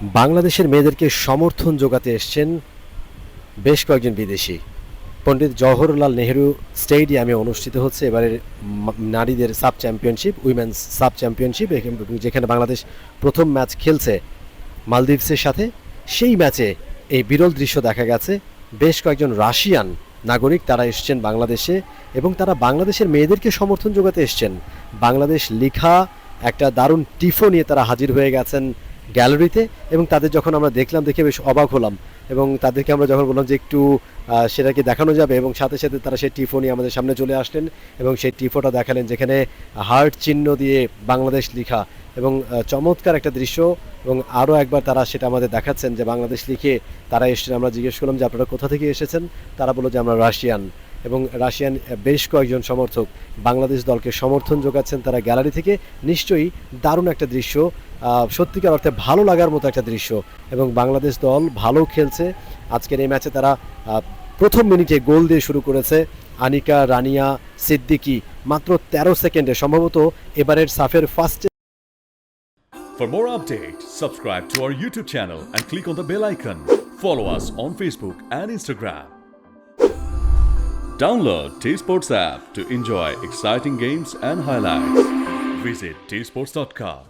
বাংলাদেশের মেয়েদেরকে সমর্থন যোগাতে এসছেন বেশ কয়েকজন বিদেশি। পণ্ডিত জওহরলাল নেহেরু স্টেডিয়ামে অনুষ্ঠিত হচ্ছে এবারের নারীদের sub championship, women's sub championship, যেখানে বাংলাদেশ প্রথম ম্যাচ খেলছে মালদ্বীপসের সাথে। সেই ম্যাচে এই বিরল দৃশ্য দেখা গেছে। বেশ কয়েকজন রাশিয়ান নাগরিক তারা এসছেন বাংলাদেশে এবং তারা বাংলাদেশের মেয়েদেরকে সমর্থন যোগাতে এসছেন। বাংলাদেশ লেখা একটা দারুণ টিফো নিয়ে তারা হাজির হয়ে গেছেন গ্যালারিতে, এবং তাদের যখন আমরা দেখলাম দেখে বেশ অবাক হলাম, এবং তাদেরকে আমরা যখন বললাম যে একটু সেটাকে দেখানো যাবে, এবং সাথে সাথে তারা সেই টিফো নিয়ে আমাদের সামনে চলে আসলেন এবং সেই টিফোটা দেখালেন যেখানে হার্ট চিহ্ন দিয়ে বাংলাদেশ লেখা, এবং চমৎকার একটা দৃশ্য। এবং আরও একবার তারা সেটা আমাদের দেখাচ্ছেন যে বাংলাদেশ লিখে তারা এসেছেন। আমরা জিজ্ঞেস করলাম যে আপনারা কোথা থেকে এসেছেন, তারা বলল যে আমরা রাশিয়ান, এবং রাশিয়ান বেশ কয়েকজন সমর্থক বাংলাদেশ দলকে সমর্থন যোগাচ্ছেন তারা গ্যালারি থেকে। নিশ্চয়ই দারুণ একটা দৃশ্য, সত্যিকার অর্থে ভালো লাগার মতো একটা দৃশ্য, এবং বাংলাদেশ দল ভালো খেলছে। আজকের এই ম্যাচে তারা প্রথম মিনিটে গোল দিয়ে শুরু করেছে। আনিকা রানিয়া সিদ্দিকি মাত্র 13 সেকেন্ডে সম্ভবত এবারের সাফের first. For more updates, subscribe to our YouTube channel and click on the bell icon. Follow us on Facebook and Instagram. Download T-Sports app to enjoy exciting games and highlights. Visit tsports.com.